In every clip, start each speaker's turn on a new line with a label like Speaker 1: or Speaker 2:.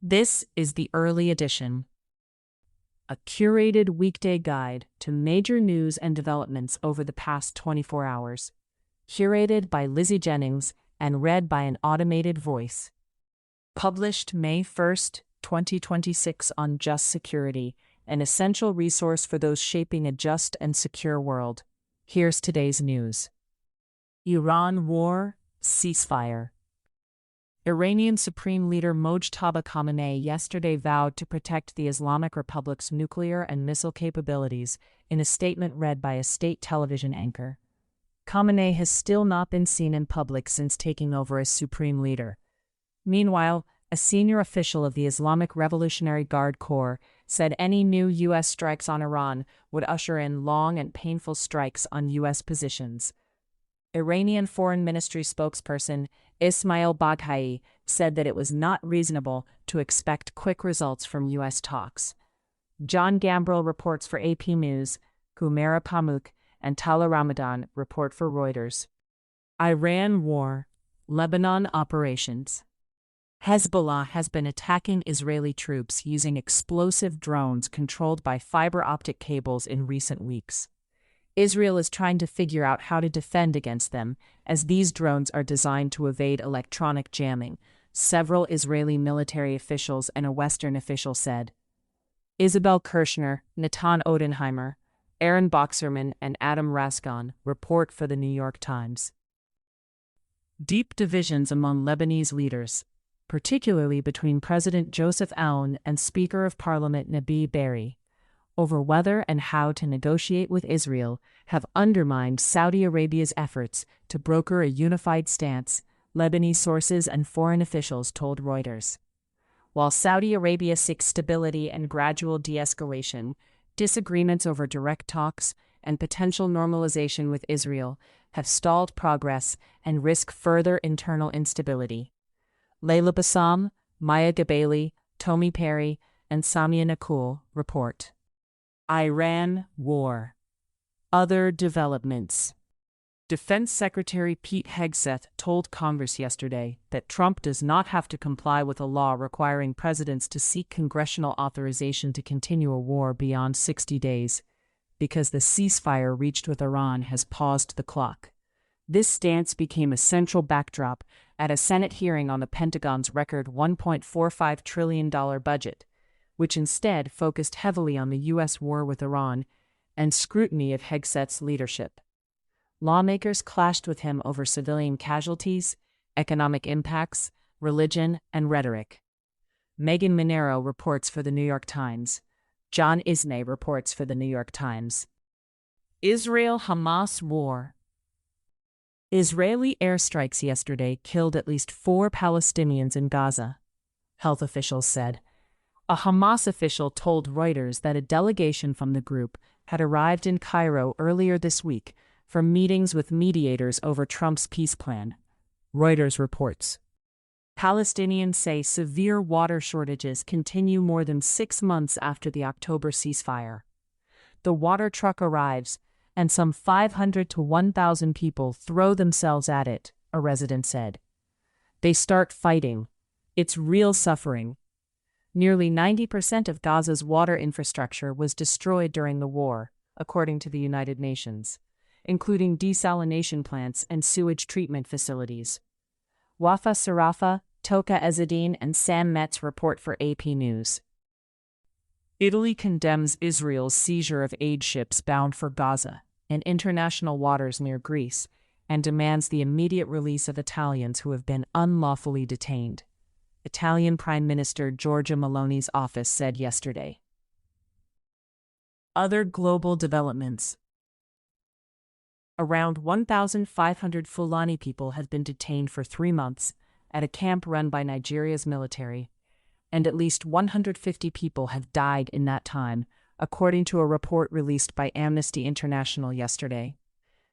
Speaker 1: This is the early edition, a curated weekday guide to major news and developments over the past 24 hours, curated by Lizzie Jennings and read by an automated voice. Published May 1st, 2026 on Just Security, an essential resource for those shaping a just and secure world. Here's today's news. Iran war, ceasefire. Iranian Supreme Leader Mojtaba Khamenei yesterday vowed to protect the Islamic Republic's nuclear and missile capabilities in a statement read by a state television anchor. Khamenei has still not been seen in public since taking over as Supreme Leader. Meanwhile, a senior official of the Islamic Revolutionary Guard Corps said any new U.S. strikes on Iran would usher in long and painful strikes on U.S. positions. Iranian Foreign Ministry spokesperson Ismail Baghai said that it was not reasonable to expect quick results from U.S. talks. John Gambrill reports for AP News, Humaira Pamuk and Tala Ramadan report for Reuters. Iran war, Lebanon operations. Hezbollah has been attacking Israeli troops using explosive drones controlled by fiber optic cables in recent weeks. Israel is trying to figure out how to defend against them, as these drones are designed to evade electronic jamming, several Israeli military officials and a Western official said. Isabel Kirshner, Natan Odenheimer, Aaron Boxerman, and Adam Rasgon report for the New York Times. Deep divisions among Lebanese leaders, particularly between President Joseph Aoun and Speaker of Parliament Nabi Berri, over whether and how to negotiate with Israel, have undermined Saudi Arabia's efforts to broker a unified stance, Lebanese sources and foreign officials told Reuters. While Saudi Arabia seeks stability and gradual de-escalation, disagreements over direct talks and potential normalization with Israel have stalled progress and risk further internal instability. Layla Bassam, Maya Gabali, Tomi Perry, and Samia Nakul report. Iran war. Other developments. Defense Secretary Pete Hegseth told Congress yesterday that Trump does not have to comply with a law requiring presidents to seek congressional authorization to continue a war beyond 60 days, because the ceasefire reached with Iran has paused the clock. This stance became a central backdrop at a Senate hearing on the Pentagon's record $1.45 trillion budget, which instead focused heavily on the U.S. war with Iran and scrutiny of Hegseth's leadership. Lawmakers clashed with him over civilian casualties, economic impacts, religion, and rhetoric. Megan Minero reports for the New York Times. John Ismay reports for the New York Times. Israel-Hamas war. Israeli airstrikes yesterday killed at least 4 Palestinians in Gaza, health officials said. A Hamas official told Reuters that a delegation from the group had arrived in Cairo earlier this week for meetings with mediators over Trump's peace plan, Reuters reports. Palestinians say severe water shortages continue more than 6 months after the October ceasefire. The water truck arrives, and some 500 to 1,000 people throw themselves at it, a resident said. They start fighting. It's real suffering. Nearly 90% of Gaza's water infrastructure was destroyed during the war, according to the United Nations, including desalination plants and sewage treatment facilities. Wafa Sarafa, Toka Ezzedine, and Sam Metz report for AP News. Italy condemns Israel's seizure of aid ships bound for Gaza and international waters near Greece and demands the immediate release of Italians who have been unlawfully detained, Italian Prime Minister Giorgia Meloni's office said yesterday. Other global developments. Around 1,500 Fulani people have been detained for 3 months at a camp run by Nigeria's military, and at least 150 people have died in that time, according to a report released by Amnesty International yesterday.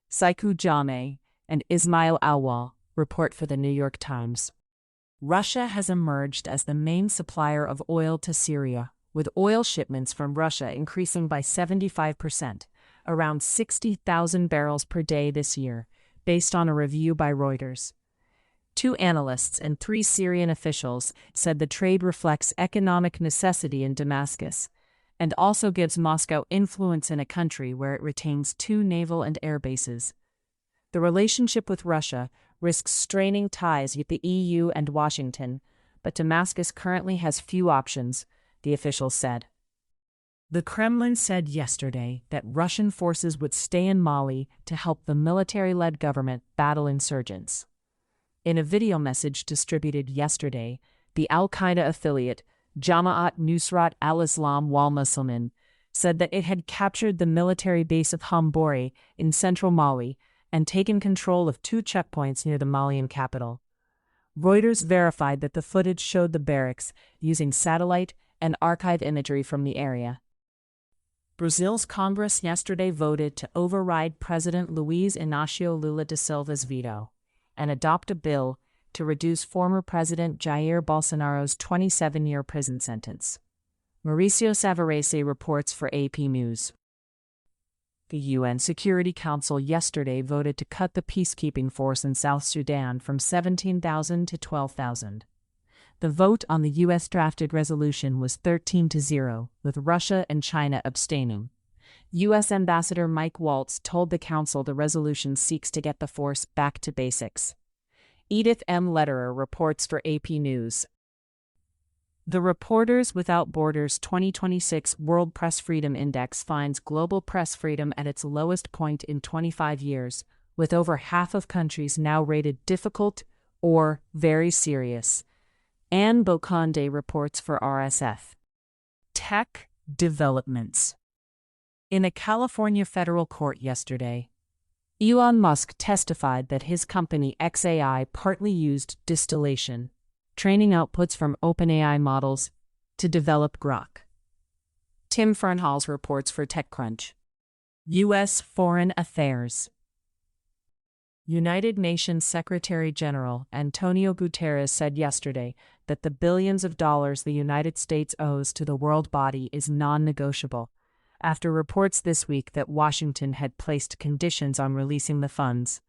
Speaker 1: Saiku Jame and Ismail Awal report for the New York Times. Russia has emerged as the main supplier of oil to Syria, with oil shipments from Russia increasing by 75%, around 60,000 barrels per day this year, based on a review by Reuters. Two analysts and three Syrian officials said the trade reflects economic necessity in Damascus and also gives Moscow influence in a country where it retains two naval and air bases. The relationship with Russia risks straining ties with the EU and Washington, but Damascus currently has few options, the officials said. The Kremlin said yesterday that Russian forces would stay in Mali to help the military-led government battle insurgents. In a video message distributed yesterday, the al-Qaeda affiliate Jama'at Nusrat al-Islam wal-Muslimin said that it had captured the military base of Hambori in central Mali and taken control of two checkpoints near the Malian capital. Reuters verified that the footage showed the barracks using satellite and archive imagery from the area. Brazil's Congress yesterday voted to override President Luiz Inácio Lula da Silva's veto and adopt a bill to reduce former President Jair Bolsonaro's 27-year prison sentence. Mauricio Savarese reports for AP News. The UN Security Council yesterday voted to cut the peacekeeping force in South Sudan from 17,000 to 12,000. The vote on the U.S.-drafted resolution was 13-0, with Russia and China abstaining. U.S. Ambassador Mike Waltz told the Council the resolution seeks to get the force back to basics. Edith M. Lederer reports for AP News. The Reporters Without Borders 2026 World Press Freedom Index finds global press freedom at its lowest point in 25 years, with over half of countries now rated difficult or very serious. Anne Boconde reports for RSF. Tech developments. In a California federal court yesterday, Elon Musk testified that his company xAI partly used distillation, training outputs from OpenAI models, to develop Grok. Tim Fernhals reports for TechCrunch. U.S. Foreign Affairs. United Nations Secretary-General Antonio Guterres said yesterday that the billions of dollars the United States owes to the world body is non-negotiable, after reports this week that Washington had placed conditions on releasing the funds.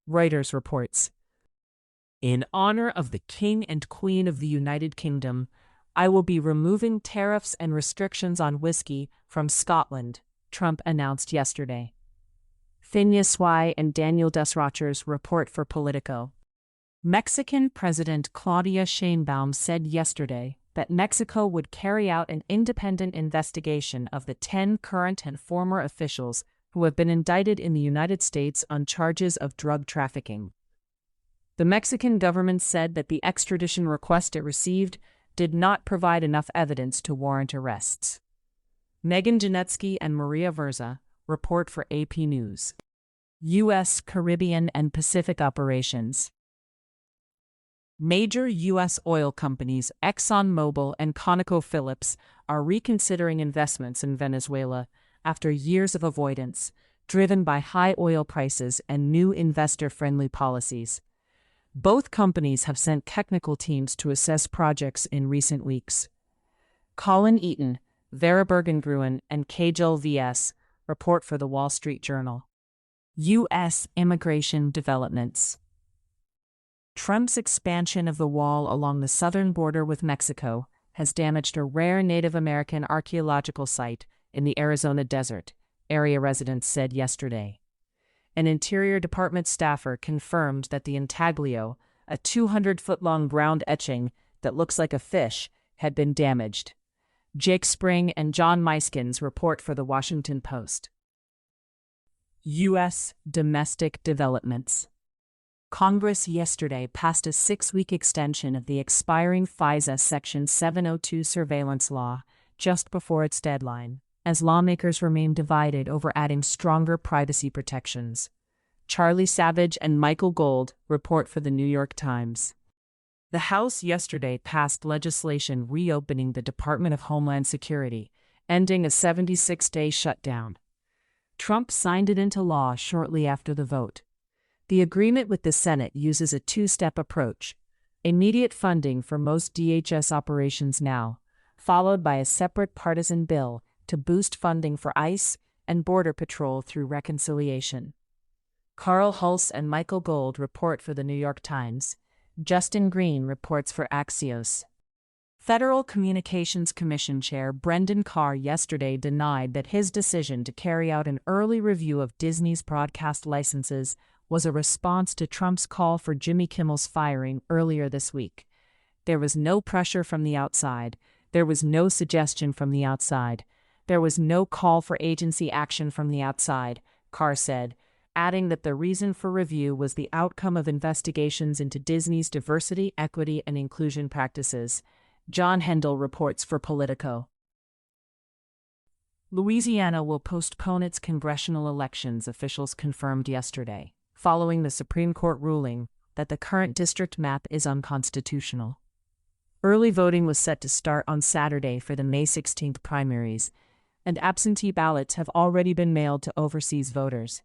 Speaker 1: Reuters reports. In honor of the King and Queen of the United Kingdom, I will be removing tariffs and restrictions on whiskey from Scotland, Trump announced yesterday. Phineas Swai and Daniel Desrochers report for Politico. Mexican President Claudia Sheinbaum said yesterday that Mexico would carry out an independent investigation of the 10 current and former officials who have been indicted in the United States on charges of drug trafficking. The Mexican government said that the extradition request it received did not provide enough evidence to warrant arrests. Megan Janetsky and Maria Verza report for AP News. U.S. Caribbean and Pacific operations. Major U.S. oil companies ExxonMobil and ConocoPhillips are reconsidering investments in Venezuela after years of avoidance, driven by high oil prices and new investor-friendly policies. Both companies have sent technical teams to assess projects in recent weeks. Colin Eaton, Vera Bergengruen, and Kajal V.S. report for The Wall Street Journal. U.S. immigration developments. Trump's expansion of the wall along the southern border with Mexico has damaged a rare Native American archaeological site in the Arizona desert, area residents said yesterday. An Interior Department staffer confirmed that the intaglio, a 200-foot-long ground etching that looks like a fish, had been damaged. Jake Spring and John Meiskins report for The Washington Post. U.S. domestic developments. Congress yesterday passed a 6-week extension of the expiring FISA Section 702 surveillance law just before its deadline, as lawmakers remain divided over adding stronger privacy protections. Charlie Savage and Michael Gold report for The New York Times. The House yesterday passed legislation reopening the Department of Homeland Security, ending a 76-day shutdown. Trump signed it into law shortly after the vote. The agreement with the Senate uses a two-step approach: immediate funding for most DHS operations now, followed by a separate partisan bill to boost funding for ICE and Border Patrol through reconciliation. Carl Hulse and Michael Gold report for The New York Times. Justin Green reports for Axios. Federal Communications Commission Chair Brendan Carr yesterday denied that his decision to carry out an early review of Disney's broadcast licenses was a response to Trump's call for Jimmy Kimmel's firing earlier this week. There was no pressure from the outside. There was no suggestion from the outside. There was no call for agency action from the outside, Carr said, adding that the reason for review was the outcome of investigations into Disney's diversity, equity, and inclusion practices. John Hendel reports for Politico. Louisiana will postpone its congressional elections, officials confirmed yesterday, following the Supreme Court ruling that the current district map is unconstitutional. Early voting was set to start on Saturday for the May 16th primaries, and absentee ballots have already been mailed to overseas voters.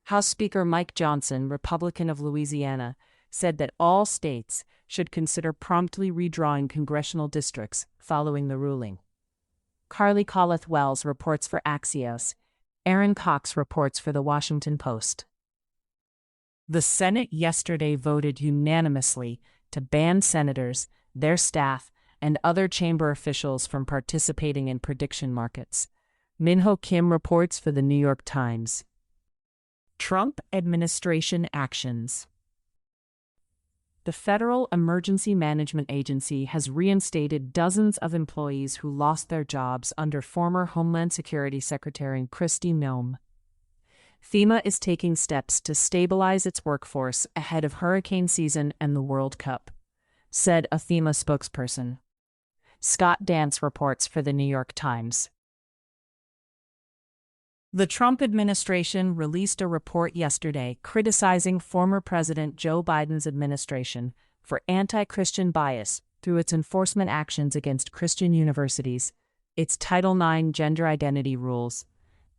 Speaker 1: House Speaker Mike Johnson, Republican of Louisiana, said that all states should consider promptly redrawing congressional districts following the ruling. Carly Colleth-Wells reports for Axios. Aaron Cox reports for The Washington Post. The Senate yesterday voted unanimously to ban senators, their staff, and other chamber officials from participating in prediction markets. Min-Ho Kim reports for The New York Times. Trump administration actions. The Federal Emergency Management Agency has reinstated dozens of employees who lost their jobs under former Homeland Security Secretary Kristi Noem. FEMA is taking steps to stabilize its workforce ahead of hurricane season and the World Cup, said a FEMA spokesperson. Scott Dance reports for The New York Times. The Trump administration released a report yesterday criticizing former President Joe Biden's administration for anti-Christian bias through its enforcement actions against Christian universities, its Title IX gender identity rules,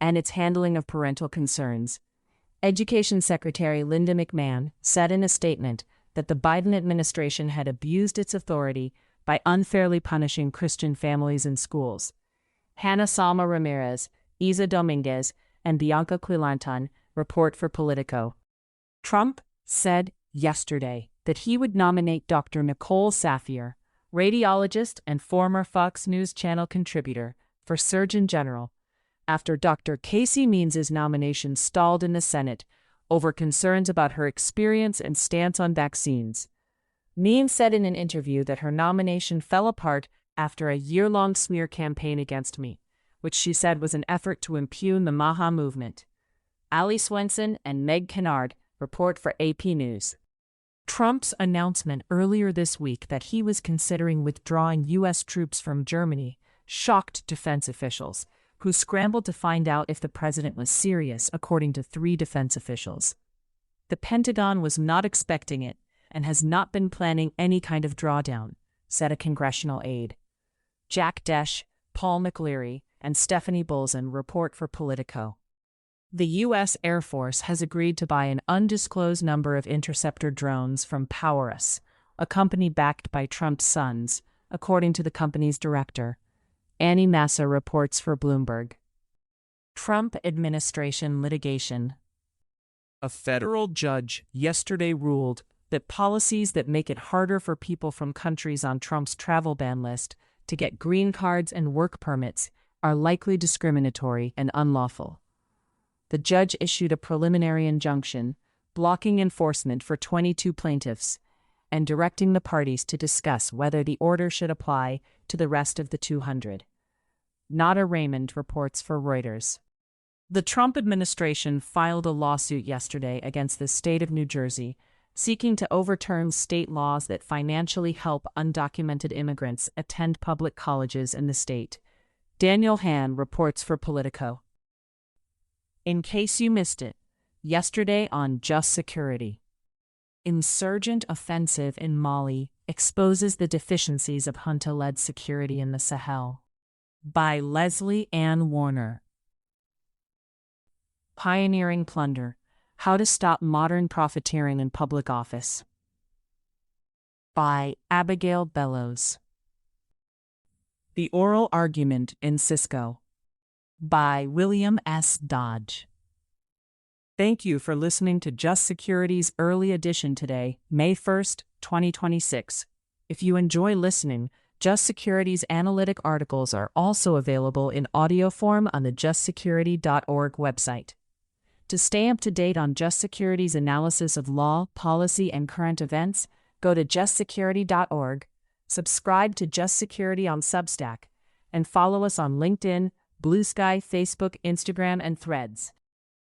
Speaker 1: and its handling of parental concerns. Education Secretary Linda McMahon said in a statement that the Biden administration had abused its authority by unfairly punishing Christian families and schools. Hannah Salma Ramirez, Isa Dominguez, and Bianca Quilantan report for Politico. Trump said yesterday that he would nominate Dr. Nicole Safier, radiologist and former Fox News Channel contributor, for Surgeon General, after Dr. Casey Means' nomination stalled in the Senate over concerns about her experience and stance on vaccines. Means said in an interview that her nomination fell apart after a year-long smear campaign against me, which she said was an effort to impugn the Maha movement. Ali Swenson and Meg Kennard report for AP News. Trump's announcement earlier this week that he was considering withdrawing U.S. troops from Germany shocked defense officials, who scrambled to find out if the president was serious, according to 3 defense officials. The Pentagon was not expecting it and has not been planning any kind of drawdown, said a congressional aide. Jack Desch, Paul McLeary, and Stephanie Bolzan report for Politico. The U.S. Air Force has agreed to buy an undisclosed number of interceptor drones from Powerus, a company backed by Trump's sons, according to the company's director. Annie Massa reports for Bloomberg. Trump administration litigation. A federal judge yesterday ruled that policies that make it harder for people from countries on Trump's travel ban list to get green cards and work permits are likely discriminatory and unlawful. The judge issued a preliminary injunction blocking enforcement for 22 plaintiffs and directing the parties to discuss whether the order should apply to the rest of the 200. Nada Raymond reports for Reuters. The Trump administration filed a lawsuit yesterday against the state of New Jersey, seeking to overturn state laws that financially help undocumented immigrants attend public colleges in the state. Daniel Hann reports for Politico. In case you missed it, yesterday on Just Security. Insurgent offensive in Mali exposes the deficiencies of junta-led security in the Sahel. By Leslie Ann Warner. Pioneering Plunder: How to Stop Modern Profiteering in Public Office. By Abigail Bellows. The Oral Argument in Cisco. By William S. Dodge. Thank you for listening to Just Security's early edition today, May 1st, 2026. If you enjoy listening, Just Security's analytic articles are also available in audio form on the justsecurity.org website. To stay up to date on Just Security's analysis of law, policy, and current events, go to justsecurity.org, subscribe to Just Security on Substack, and follow us on LinkedIn, Blue Sky, Facebook, Instagram, and Threads.